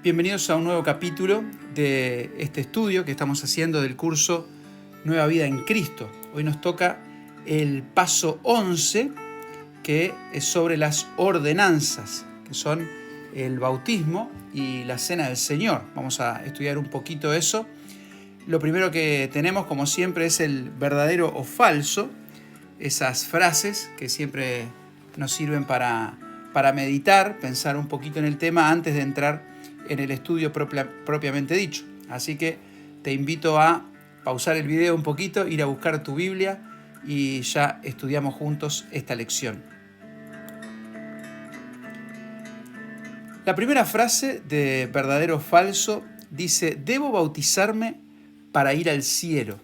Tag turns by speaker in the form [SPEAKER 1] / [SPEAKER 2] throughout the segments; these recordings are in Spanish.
[SPEAKER 1] Bienvenidos a un nuevo capítulo de este estudio que estamos haciendo del curso Nueva Vida en Cristo. Hoy nos toca el paso 11, que es sobre las ordenanzas, que son el bautismo y la cena del Señor. Vamos a estudiar un poquito eso. Lo primero que tenemos, como siempre, es el verdadero o falso, esas frases que siempre nos sirven para meditar, pensar un poquito en el tema antes de entrar en el estudio propiamente dicho. Así que te invito a pausar el video un poquito, ir a buscar tu Biblia y ya estudiamos juntos esta lección. La primera frase de verdadero o falso dice: debo bautizarme para ir al cielo.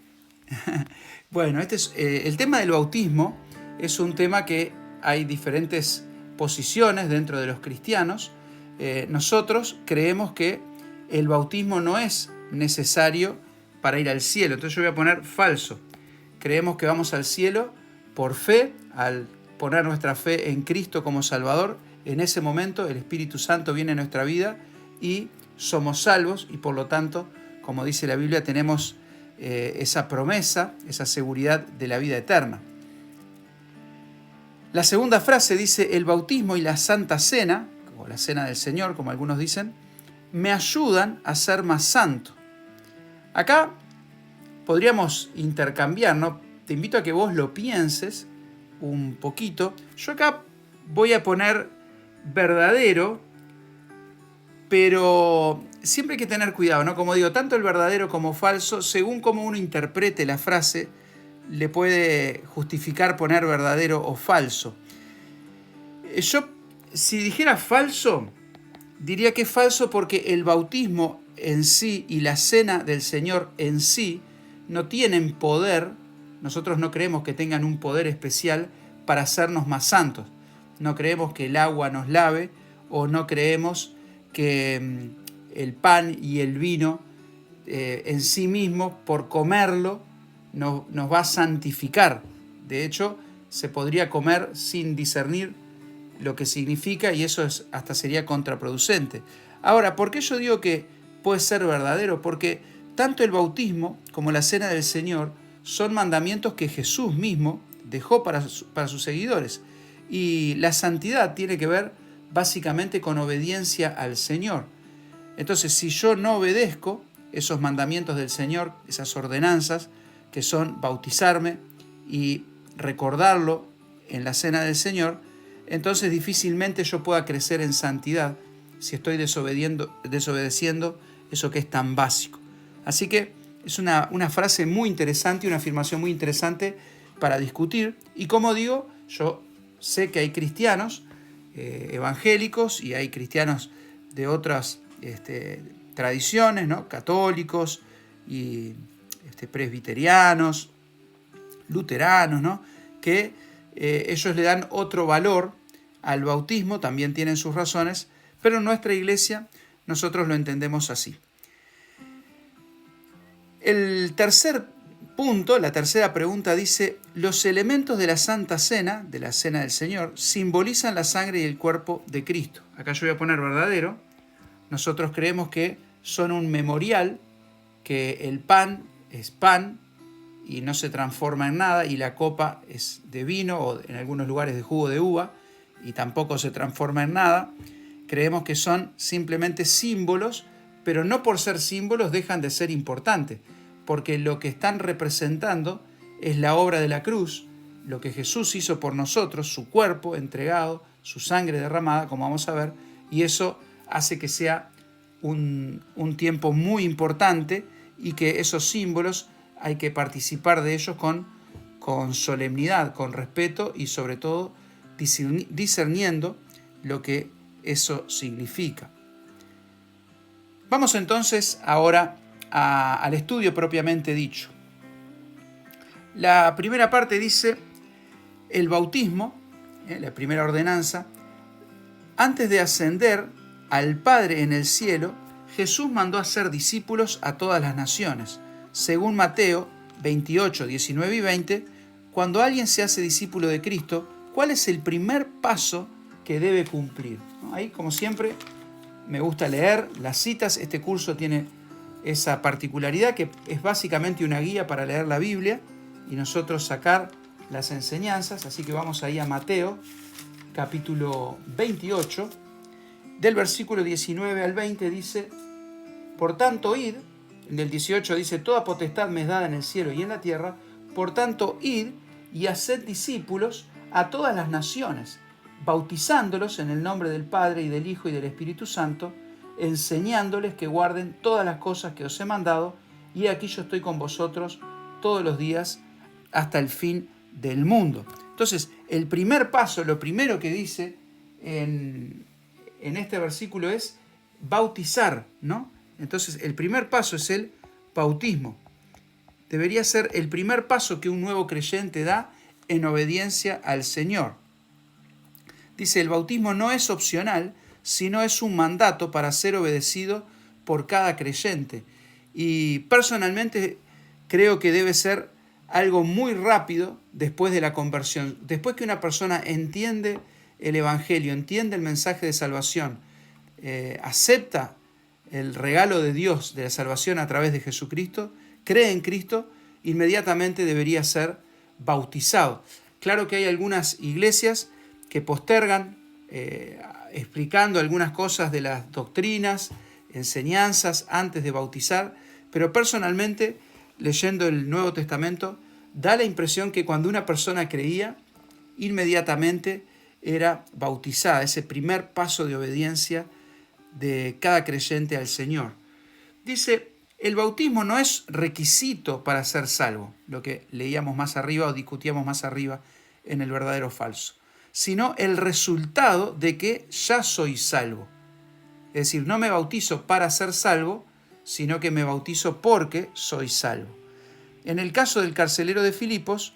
[SPEAKER 1] Bueno, el tema del bautismo es un tema que hay diferentes posiciones dentro de los cristianos. Nosotros creemos que el bautismo no es necesario para ir al cielo. Entonces yo voy a poner falso. Creemos que vamos al cielo por fe, al poner nuestra fe en Cristo como Salvador. En ese momento el Espíritu Santo viene a nuestra vida y somos salvos y por lo tanto, como dice la Biblia, tenemos esa promesa, esa seguridad de la vida eterna. La segunda frase dice: el bautismo y la Santa Cena, o la Cena del Señor, como algunos dicen, me ayudan a ser más santo. Acá podríamos intercambiar, ¿no? Te invito a que vos lo pienses un poquito. Yo acá voy a poner verdadero, pero siempre hay que tener cuidado, ¿no? Como digo, tanto el verdadero como falso, según cómo uno interprete la frase, le puede justificar poner verdadero o falso. Yo, si dijera falso, diría que es falso porque el bautismo en sí y la cena del Señor en sí no tienen poder. Nosotros no creemos que tengan un poder especial para hacernos más santos. No creemos que el agua nos lave, o no creemos que el pan y el vino en sí mismo, por comerlo, nos va a santificar. De hecho, se podría comer sin discernir lo que significa y eso hasta sería contraproducente. Ahora, ¿por qué yo digo que puede ser verdadero? Porque tanto el bautismo como la cena del Señor son mandamientos que Jesús mismo dejó para sus seguidores. Y la santidad tiene que ver básicamente con obediencia al Señor. Entonces, si yo no obedezco esos mandamientos del Señor, esas ordenanzas, que son bautizarme y recordarlo en la cena del Señor, entonces difícilmente yo pueda crecer en santidad si estoy desobedeciendo eso que es tan básico. Así que es una frase muy interesante, una afirmación muy interesante para discutir. Y como digo, yo sé que hay cristianos evangélicos y hay cristianos de otras tradiciones, ¿no? Católicos y presbiterianos, luteranos, ¿no? Que ellos le dan otro valor al bautismo, también tienen sus razones, pero en nuestra iglesia nosotros lo entendemos así. El tercer punto, la tercera pregunta dice: los elementos de la Santa Cena, de la Cena del Señor, simbolizan la sangre y el cuerpo de Cristo. Acá yo voy a poner verdadero. Nosotros creemos que son un memorial, que el pan es pan y no se transforma en nada, y la copa es de vino o en algunos lugares de jugo de uva y tampoco se transforma en nada. Creemos que son simplemente símbolos, pero no por ser símbolos dejan de ser importantes, porque lo que están representando es la obra de la cruz, lo que Jesús hizo por nosotros, su cuerpo entregado, su sangre derramada, como vamos a ver, y eso hace que sea un tiempo muy importante y que esos símbolos hay que participar de ellos con solemnidad, con respeto y sobre todo discerniendo lo que eso significa. Vamos entonces ahora al estudio propiamente dicho. La primera parte dice: el bautismo, la primera ordenanza, antes de ascender al Padre en el cielo, Jesús mandó a hacer discípulos a todas las naciones. Según Mateo 28, 19 y 20, cuando alguien se hace discípulo de Cristo, ¿cuál es el primer paso que debe cumplir? Ahí, como siempre, me gusta leer las citas. Este curso tiene esa particularidad que es básicamente una guía para leer la Biblia y nosotros sacar las enseñanzas. Así que vamos ahí a Mateo, capítulo 28, del versículo 19 al 20 dice: por tanto, id. En el 18 dice: toda potestad me es dada en el cielo y en la tierra. Por tanto, id y haced discípulos a todas las naciones, bautizándolos en el nombre del Padre y del Hijo y del Espíritu Santo, enseñándoles que guarden todas las cosas que os he mandado, y aquí yo estoy con vosotros todos los días hasta el fin del mundo. Entonces, el primer paso, lo primero que dice en este versículo es bautizar, ¿no? Entonces, el primer paso es el bautismo. Debería ser el primer paso que un nuevo creyente da en obediencia al Señor. Dice, el bautismo no es opcional, sino es un mandato para ser obedecido por cada creyente. Y personalmente creo que debe ser algo muy rápido después de la conversión. Después que una persona entiende el Evangelio, entiende el mensaje de salvación, acepta el regalo de Dios de la salvación a través de Jesucristo, cree en Cristo, inmediatamente debería ser bautizado. Claro que hay algunas iglesias que postergan explicando algunas cosas de las doctrinas, enseñanzas antes de bautizar, pero personalmente, leyendo el Nuevo Testamento, da la impresión que cuando una persona creía, inmediatamente era bautizada, ese primer paso de obediencia de cada creyente al Señor. Dice, el bautismo no es requisito para ser salvo, lo que leíamos más arriba o discutíamos más arriba en el verdadero o falso, sino el resultado de que ya soy salvo. Es decir, no me bautizo para ser salvo, sino que me bautizo porque soy salvo. En el caso del carcelero de Filipos,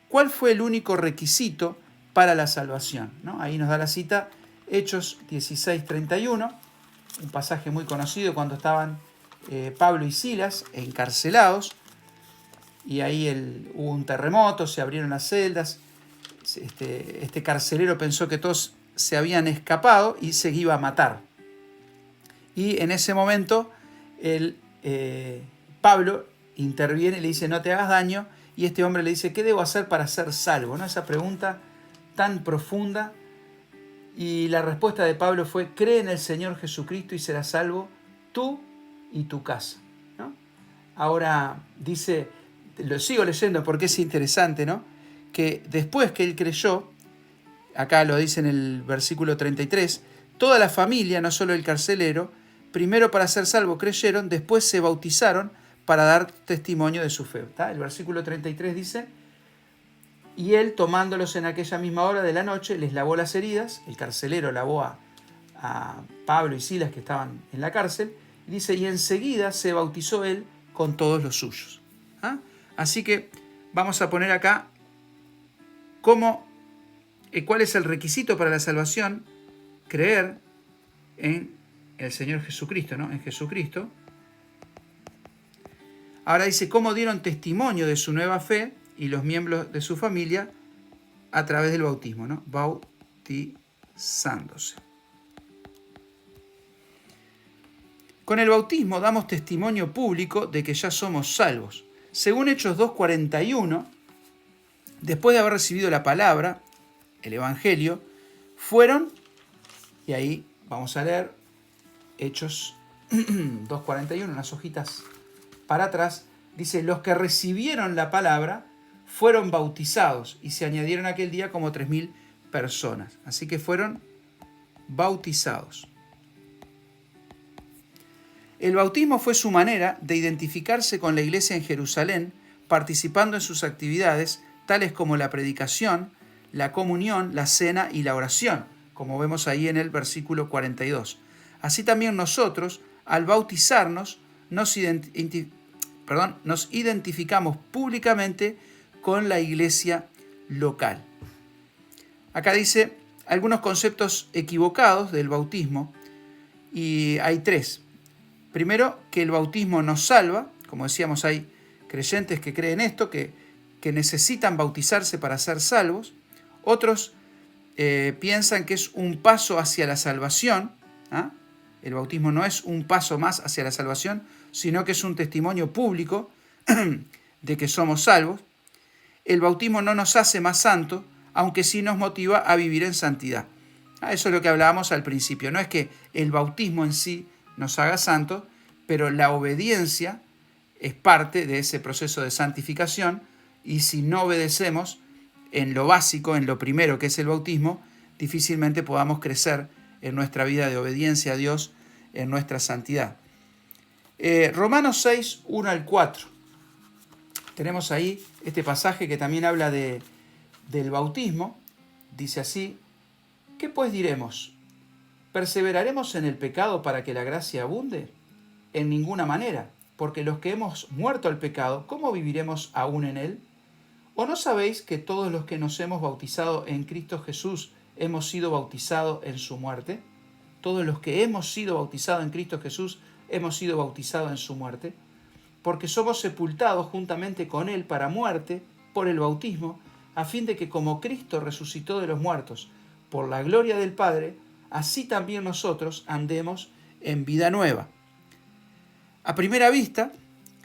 [SPEAKER 1] ¿cuál fue el único requisito para la salvación? ¿No? Ahí nos da la cita Hechos 16:31, un pasaje muy conocido cuando estaban Pablo y Silas encarcelados, y ahí hubo un terremoto, se abrieron las celdas, este carcelero pensó que todos se habían escapado y se iba a matar. Y en ese momento Pablo interviene y le dice, no te hagas daño, y este hombre le dice, ¿qué debo hacer para ser salvo? ¿No? Esa pregunta tan profunda, y la respuesta de Pablo fue, cree en el Señor Jesucristo y serás salvo tú y tu casa, ¿no? Ahora dice, lo sigo leyendo porque es interesante, ¿no? Que después que él creyó, acá lo dice en el versículo 33, toda la familia, no solo el carcelero, primero para ser salvo creyeron, después se bautizaron para dar testimonio de su fe. ¿Está? El versículo 33 dice, y él, tomándolos en aquella misma hora de la noche, les lavó las heridas. El carcelero lavó a Pablo y Silas, que estaban en la cárcel, y dice, y enseguida se bautizó él con todos los suyos. ¿Ah? Así que vamos a poner acá cuál es el requisito para la salvación: creer en el Señor Jesucristo, ¿no? En Jesucristo. Ahora dice, cómo dieron testimonio de su nueva fe y los miembros de su familia a través del bautismo, ¿no? Bautizándose. Con el bautismo damos testimonio público de que ya somos salvos. Según Hechos 2:41, después de haber recibido la palabra, el Evangelio, fueron, y ahí vamos a leer Hechos 2:41, unas hojitas para atrás, dice, los que recibieron la palabra fueron bautizados y se añadieron aquel día como 3.000 personas. Así que fueron bautizados. El bautismo fue su manera de identificarse con la iglesia en Jerusalén, participando en sus actividades, tales como la predicación, la comunión, la cena y la oración, como vemos ahí en el versículo 42. Así también nosotros, al bautizarnos, nos identificamos públicamente con la iglesia local. Acá dice algunos conceptos equivocados del bautismo, y hay tres. Primero, que el bautismo nos salva. Como decíamos, hay creyentes que creen esto, que necesitan bautizarse para ser salvos. Otros piensan que es un paso hacia la salvación, ¿ah? El bautismo no es un paso más hacia la salvación, sino que es un testimonio público de que somos salvos. El bautismo no nos hace más santos, aunque sí nos motiva a vivir en santidad. Eso es lo que hablábamos al principio. No es que el bautismo en sí nos haga santos, pero la obediencia es parte de ese proceso de santificación, y si no obedecemos en lo básico, en lo primero que es el bautismo, difícilmente podamos crecer en nuestra vida de obediencia a Dios, en nuestra santidad. Romanos 6, 1 al 4. Tenemos ahí este pasaje que también habla del bautismo. Dice así: ¿qué pues diremos? ¿Perseveraremos en el pecado para que la gracia abunde? En ninguna manera, porque los que hemos muerto al pecado, ¿cómo viviremos aún en él? ¿O no sabéis que todos los que nos hemos bautizado en Cristo Jesús hemos sido bautizados en su muerte? Todos los que hemos sido bautizados en Cristo Jesús hemos sido bautizados en su muerte, porque somos sepultados juntamente con él para muerte por el bautismo, a fin de que como Cristo resucitó de los muertos por la gloria del Padre, así también nosotros andemos en vida nueva. A primera vista,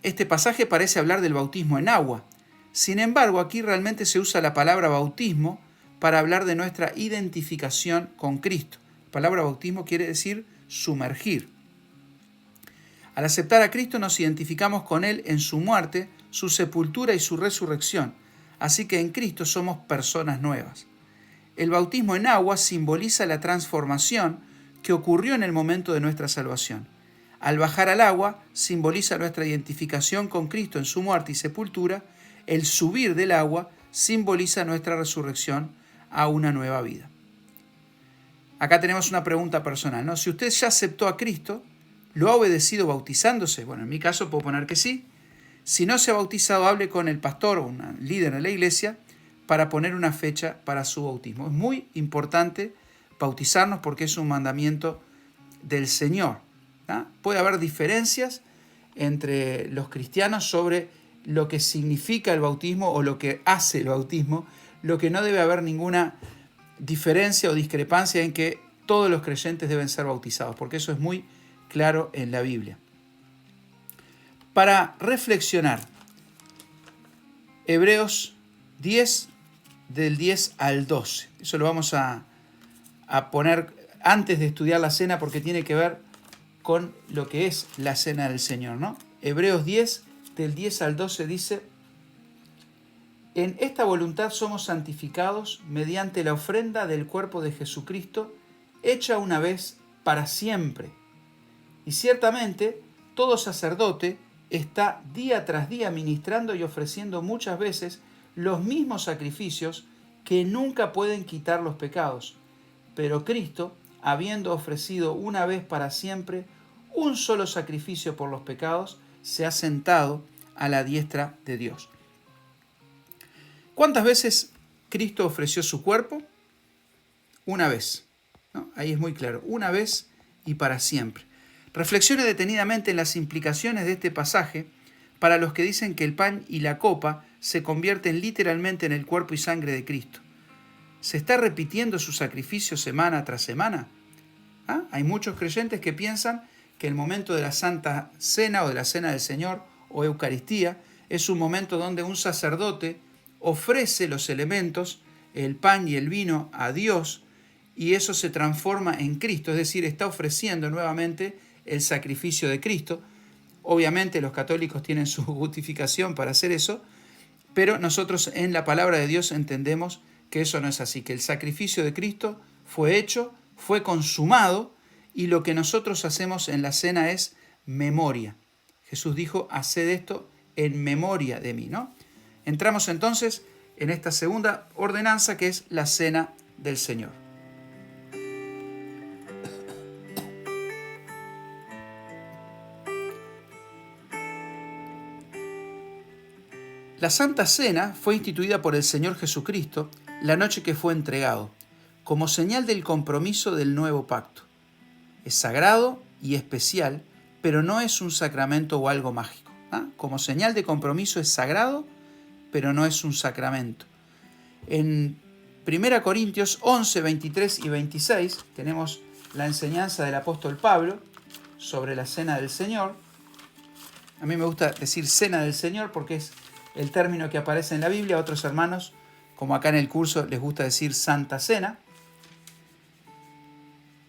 [SPEAKER 1] este pasaje parece hablar del bautismo en agua. Sin embargo, aquí realmente se usa la palabra bautismo para hablar de nuestra identificación con Cristo. La palabra bautismo quiere decir sumergir. Al aceptar a Cristo nos identificamos con Él en su muerte, su sepultura y su resurrección. Así que en Cristo somos personas nuevas. El bautismo en agua simboliza la transformación que ocurrió en el momento de nuestra salvación. Al bajar al agua simboliza nuestra identificación con Cristo en su muerte y sepultura. El subir del agua simboliza nuestra resurrección a una nueva vida. Acá tenemos una pregunta personal, ¿no? Si usted ya aceptó a Cristo, ¿lo ha obedecido bautizándose? Bueno, en mi caso puedo poner que sí. Si no se ha bautizado, hable con el pastor o un líder de la iglesia para poner una fecha para su bautismo. Es muy importante bautizarnos porque es un mandamiento del Señor, ¿no? Puede haber diferencias entre los cristianos sobre lo que significa el bautismo o lo que hace el bautismo. Lo que no debe haber ninguna diferencia o discrepancia en que todos los creyentes deben ser bautizados, porque eso es muy claro en la Biblia. Para reflexionar, Hebreos 10, del 10 al 12. Eso lo vamos a poner antes de estudiar la cena porque tiene que ver con lo que es la cena del Señor, ¿no? Hebreos 10, del 10 al 12 dice: en esta voluntad somos santificados mediante la ofrenda del cuerpo de Jesucristo, hecha una vez para siempre. Y ciertamente todo sacerdote está día tras día ministrando y ofreciendo muchas veces los mismos sacrificios que nunca pueden quitar los pecados. Pero Cristo, habiendo ofrecido una vez para siempre un solo sacrificio por los pecados, se ha sentado a la diestra de Dios. ¿Cuántas veces Cristo ofreció su cuerpo? Una vez, ¿no? Ahí es muy claro, una vez y para siempre. Reflexione detenidamente en las implicaciones de este pasaje para los que dicen que el pan y la copa se convierten literalmente en el cuerpo y sangre de Cristo. ¿Se está repitiendo su sacrificio semana tras semana? Hay muchos creyentes que piensan que el momento de la Santa Cena o de la Cena del Señor o Eucaristía es un momento donde un sacerdote ofrece los elementos, el pan y el vino, a Dios, y eso se transforma en Cristo, es decir, está ofreciendo nuevamente el sacrificio de Cristo. Obviamente los católicos tienen su justificación para hacer eso, pero nosotros en la palabra de Dios entendemos que eso no es así, que el sacrificio de Cristo fue hecho, fue consumado, y lo que nosotros hacemos en la cena es memoria. Jesús dijo: haced esto en memoria de mí, ¿no? Entramos entonces en esta segunda ordenanza que es la cena del Señor. La Santa Cena fue instituida por el Señor Jesucristo la noche que fue entregado, como señal del compromiso del nuevo pacto. Es sagrado y especial, pero no es un sacramento o algo mágico. Como señal de compromiso es sagrado, pero no es un sacramento. En 1 Corintios 11, 23 y 26 tenemos la enseñanza del apóstol Pablo, sobre la cena del Señor. A mí me gusta decir cena del Señor porque es el término que aparece en la Biblia. A otros hermanos, como acá en el curso, les gusta decir Santa Cena.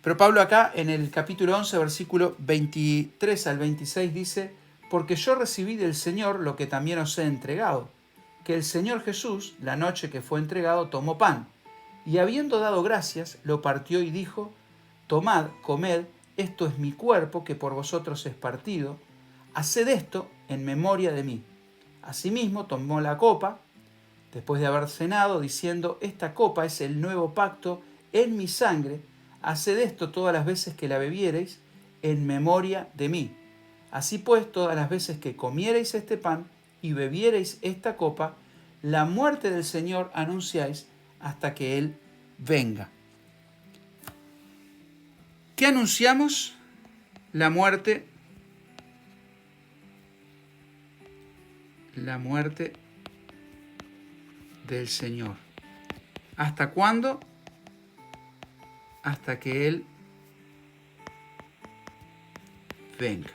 [SPEAKER 1] Pero Pablo acá en el capítulo 11, versículo 23 al 26 dice: porque yo recibí del Señor lo que también os he entregado, que el Señor Jesús, la noche que fue entregado, tomó pan, y habiendo dado gracias, lo partió y dijo: tomad, comed, esto es mi cuerpo que por vosotros es partido, haced esto en memoria de mí. Asimismo tomó la copa, después de haber cenado, diciendo: esta copa es el nuevo pacto en mi sangre, haced esto todas las veces que la bebiereis en memoria de mí. Así pues, todas las veces que comiereis este pan y bebiereis esta copa, la muerte del Señor anunciáis hasta que Él venga. ¿Qué anunciamos? La muerte del Señor. ¿Hasta cuándo? Hasta que Él venga.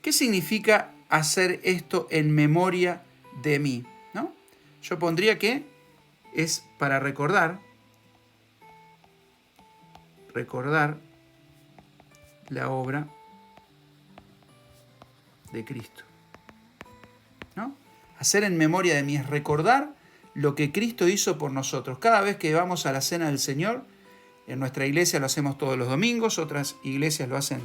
[SPEAKER 1] ¿Qué significa hacer esto en memoria de mí? ¿No? Yo pondría que es para recordar la obra de Cristo. ¿No? Hacer en memoria de mí es recordar lo que Cristo hizo por nosotros. Cada vez que vamos a la cena del Señor, en nuestra iglesia lo hacemos todos los domingos, otras iglesias lo hacen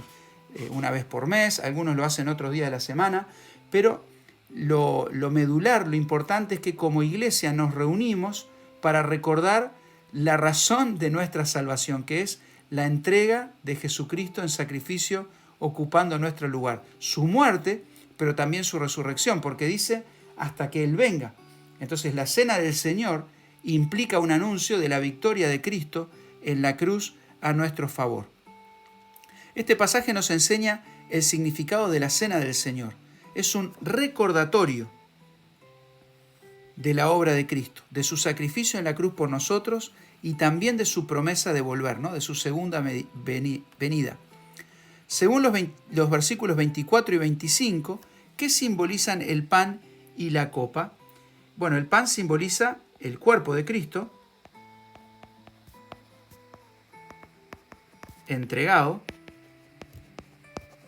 [SPEAKER 1] una vez por mes, algunos lo hacen otros días de la semana, pero lo medular, lo importante es que como iglesia nos reunimos para recordar la razón de nuestra salvación, que es la entrega de Jesucristo en sacrificio ocupando nuestro lugar. Su muerte, pero también su resurrección, porque dice hasta que Él venga. Entonces la cena del Señor implica un anuncio de la victoria de Cristo en la cruz a nuestro favor. Este pasaje nos enseña el significado de la cena del Señor. Es un recordatorio de la obra de Cristo, de su sacrificio en la cruz por nosotros y también de su promesa de volver, ¿no? De su segunda venida. Según los versículos 24 y 25, ¿qué simbolizan el pan y la copa? Bueno, el pan simboliza el cuerpo de Cristo, entregado,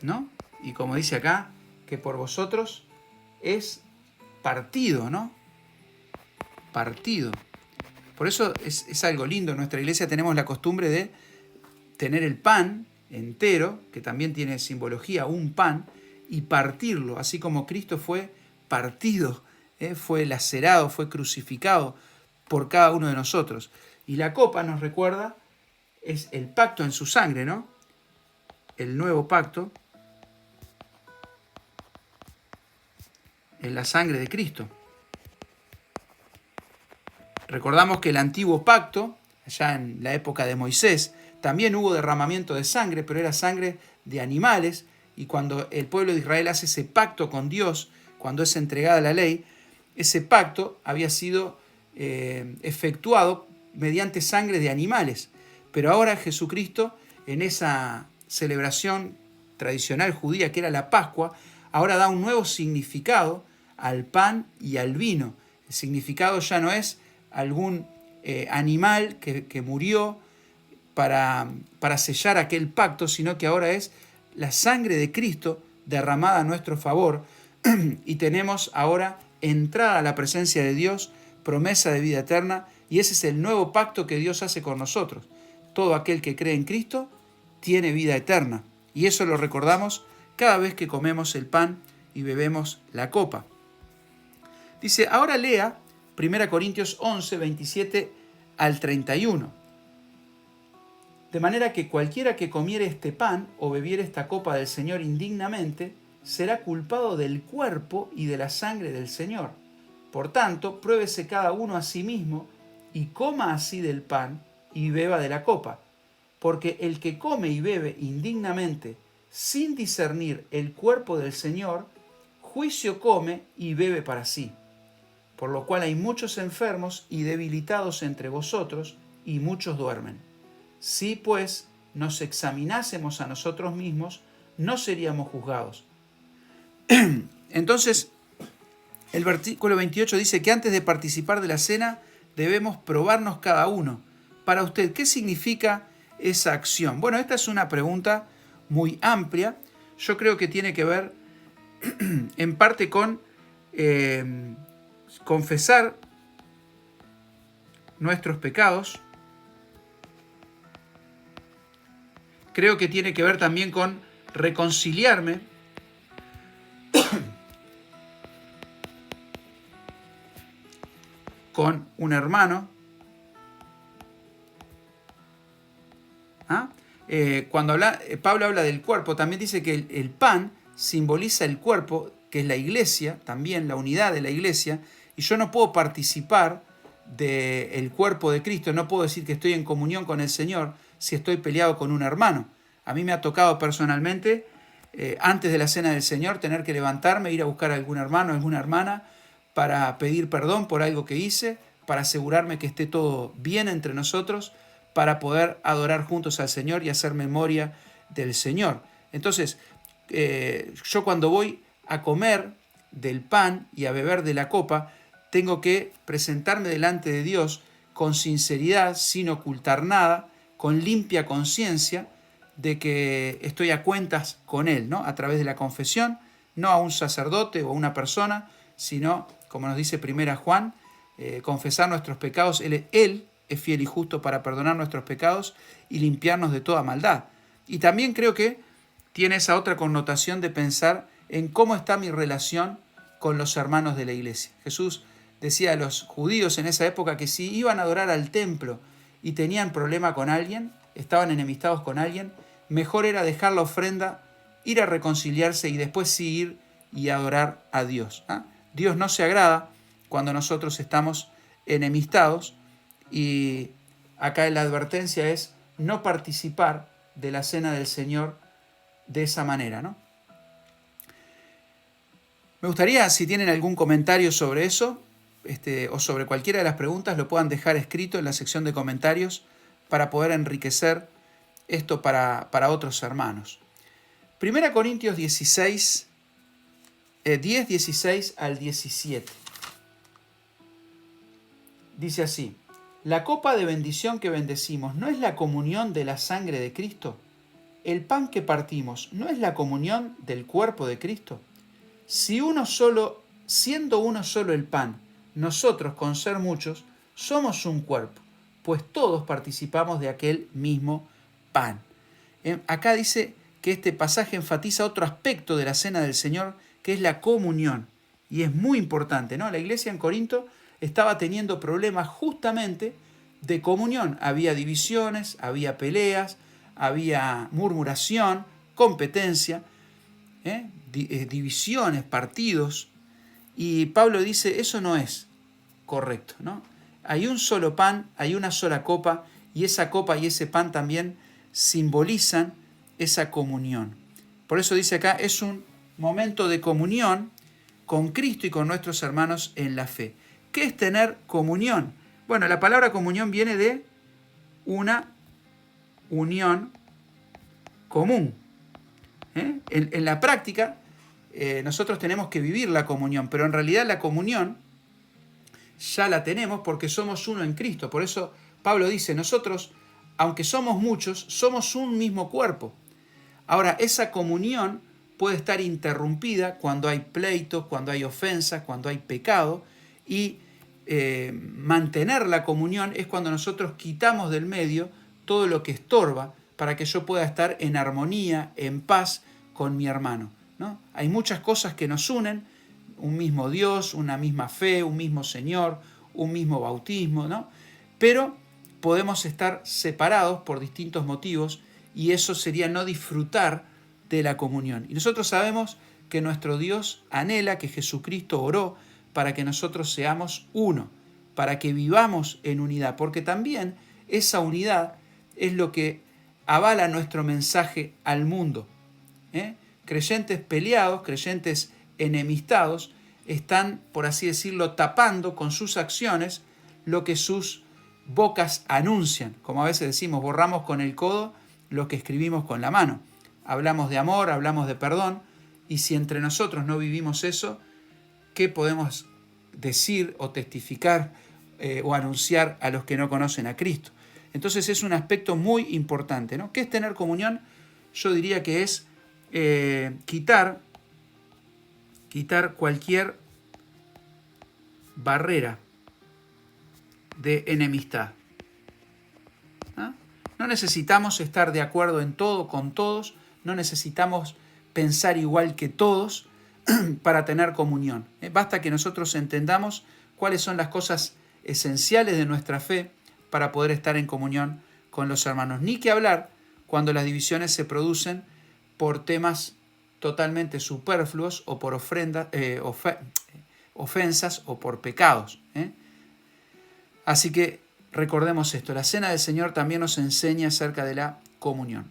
[SPEAKER 1] ¿no? Y como dice acá, que por vosotros es partido, ¿no? Partido. Por eso es algo lindo. En nuestra iglesia tenemos la costumbre de tener el pan entero, que también tiene simbología, un pan, y partirlo, así como Cristo fue partido, fue lacerado, fue crucificado por cada uno de nosotros. Y la copa nos recuerda, es el pacto en su sangre, ¿no? El nuevo pacto en la sangre de Cristo. Recordamos que el antiguo pacto, allá en la época de Moisés, también hubo derramamiento de sangre, pero era sangre de animales, y cuando el pueblo de Israel hace ese pacto con Dios, cuando es entregada la ley, ese pacto había sido efectuado mediante sangre de animales. Pero ahora Jesucristo, en esa celebración tradicional judía que era la Pascua, ahora da un nuevo significado al pan y al vino. El significado ya no es algún animal que murió para sellar aquel pacto, sino que ahora es la sangre de Cristo derramada a nuestro favor y tenemos ahora entrada a la presencia de Dios, promesa de vida eterna, y ese es el nuevo pacto que Dios hace con nosotros. Todo aquel que cree en Cristo tiene vida eterna, y eso lo recordamos cada vez que comemos el pan y bebemos la copa. Dice, ahora lea 1 Corintios 11, 27 al 31. De manera que cualquiera que comiere este pan o bebiere esta copa del Señor indignamente, será culpado del cuerpo y de la sangre del Señor. Por tanto, pruébese cada uno a sí mismo y coma así del pan y beba de la copa. Porque el que come y bebe indignamente, sin discernir el cuerpo del Señor, juicio come y bebe para sí. Por lo cual hay muchos enfermos y debilitados entre vosotros, y muchos duermen. Si pues nos examinásemos a nosotros mismos, no seríamos juzgados. Entonces, el versículo 28 dice que antes de participar de la cena debemos probarnos cada uno. Para usted, ¿qué significa esa acción? Bueno, esta es una pregunta muy amplia. Yo creo que tiene que ver en parte con confesar nuestros pecados. Creo que tiene que ver también con reconciliarme con un hermano. Cuando Pablo habla del cuerpo, también dice que el pan simboliza el cuerpo, que es la iglesia, también la unidad de la iglesia, y yo no puedo participar del cuerpo de Cristo, no puedo decir que estoy en comunión con el Señor si estoy peleado con un hermano. A mí me ha tocado personalmente, antes de la cena del Señor, tener que levantarme, ir a buscar a algún hermano, alguna hermana, para pedir perdón por algo que hice, para asegurarme que esté todo bien entre nosotros, para poder adorar juntos al Señor y hacer memoria del Señor. Entonces, yo cuando voy a comer del pan y a beber de la copa, tengo que presentarme delante de Dios con sinceridad, sin ocultar nada, con limpia conciencia de que estoy a cuentas con Él, ¿no? A través de la confesión, no a un sacerdote o a una persona, sino, como nos dice 1 Juan, confesar nuestros pecados. Él es fiel y justo para perdonar nuestros pecados y limpiarnos de toda maldad. Y también creo que tiene esa otra connotación de pensar en cómo está mi relación con los hermanos de la iglesia. Jesús decía a los judíos en esa época que si iban a adorar al templo y tenían problema con alguien, estaban enemistados con alguien, mejor era dejar la ofrenda, ir a reconciliarse y después sí ir y adorar a Dios. Dios no se agrada cuando nosotros estamos enemistados, y acá la advertencia es no participar de la cena del Señor de esa manera, ¿no? Me gustaría, si tienen algún comentario sobre eso, o sobre cualquiera de las preguntas, lo puedan dejar escrito en la sección de comentarios para poder enriquecer esto para otros hermanos. 1 Corintios 10, 16 al 17. Dice así: la copa de bendición que bendecimos, ¿no es la comunión de la sangre de Cristo? El pan que partimos, ¿no es la comunión del cuerpo de Cristo? Siendo uno solo el pan, nosotros, con ser muchos, somos un cuerpo, pues todos participamos de aquel mismo pan. Acá dice que este pasaje enfatiza otro aspecto de la cena del Señor, que es la comunión. Y es muy importante, ¿no? La iglesia en Corinto estaba teniendo problemas justamente de comunión. Había divisiones, había peleas, había murmuración, competencia, divisiones, partidos. Y Pablo dice, eso no es correcto, ¿no? Hay un solo pan, hay una sola copa, y esa copa y ese pan también simbolizan esa comunión. Por eso dice acá, es un momento de comunión con Cristo y con nuestros hermanos en la fe. ¿Qué es tener comunión? Bueno, la palabra comunión viene de una unión común. En la práctica, nosotros tenemos que vivir la comunión, pero en realidad la comunión ya la tenemos porque somos uno en Cristo. Por eso Pablo dice, nosotros, aunque somos muchos, somos un mismo cuerpo. Ahora, esa comunión puede estar interrumpida cuando hay pleitos, cuando hay ofensas, cuando hay pecado, y mantener la comunión es cuando nosotros quitamos del medio todo lo que estorba para que yo pueda estar en armonía, en paz con mi hermano, ¿no? Hay muchas cosas que nos unen, un mismo Dios, una misma fe, un mismo Señor, un mismo bautismo, ¿no? Pero podemos estar separados por distintos motivos y eso sería no disfrutar de la comunión. Y nosotros sabemos que nuestro Dios anhela, que Jesucristo oró para que nosotros seamos uno, para que vivamos en unidad, porque también esa unidad es lo que avala nuestro mensaje al mundo. Creyentes peleados, creyentes enemistados, están, por así decirlo, tapando con sus acciones lo que sus bocas anuncian. Como a veces decimos, borramos con el codo lo que escribimos con la mano. Hablamos de amor, hablamos de perdón, y si entre nosotros no vivimos eso, ¿qué podemos decir o testificar o anunciar a los que no conocen a Cristo? Entonces es un aspecto muy importante, ¿no? ¿Qué es tener comunión? Yo diría que es quitar cualquier barrera de enemistad. ¿Ah? No necesitamos estar de acuerdo en todo con todos, no necesitamos pensar igual que todos para tener comunión. Basta que nosotros entendamos cuáles son las cosas esenciales de nuestra fe para poder estar en comunión con los hermanos. Ni que hablar cuando las divisiones se producen por temas totalmente superfluos o por ofensas o por pecados. Así que recordemos esto, la Cena del Señor también nos enseña acerca de la comunión.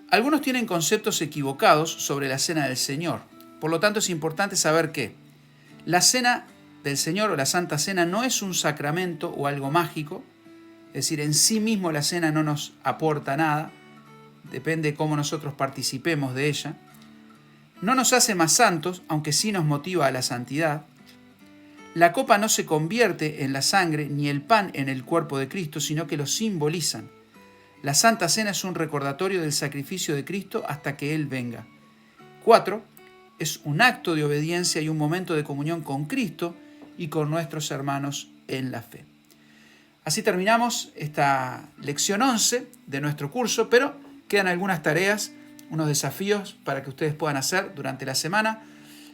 [SPEAKER 1] Algunos tienen conceptos equivocados sobre la Cena del Señor. Por lo tanto, es importante saber que la Cena del Señor o la Santa Cena no es un sacramento o algo mágico. Es decir, en sí mismo la cena no nos aporta nada. Depende de cómo nosotros participemos de ella. No nos hace más santos, aunque sí nos motiva a la santidad. La copa no se convierte en la sangre ni el pan en el cuerpo de Cristo, sino que lo simbolizan. La Santa Cena es un recordatorio del sacrificio de Cristo hasta que Él venga. 4. Es un acto de obediencia y un momento de comunión con Cristo y con nuestros hermanos en la fe. Así terminamos esta lección 11 de nuestro curso, pero quedan algunas tareas, unos desafíos para que ustedes puedan hacer durante la semana.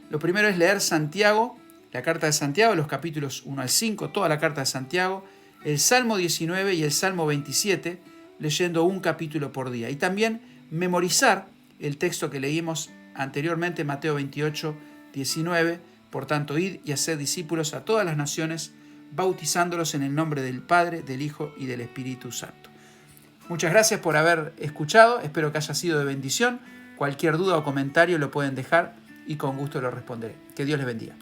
[SPEAKER 1] Lo primero es leer Santiago, la carta de Santiago, los capítulos 1 al 5, toda la carta de Santiago, el Salmo 19 y el Salmo 27, leyendo un capítulo por día. Y también memorizar el texto que leímos anteriormente, Mateo 28, 19. Por tanto, id y haced discípulos a todas las naciones, bautizándolos en el nombre del Padre, del Hijo y del Espíritu Santo. Muchas gracias por haber escuchado, espero que haya sido de bendición. Cualquier duda o comentario lo pueden dejar y con gusto lo responderé. Que Dios les bendiga.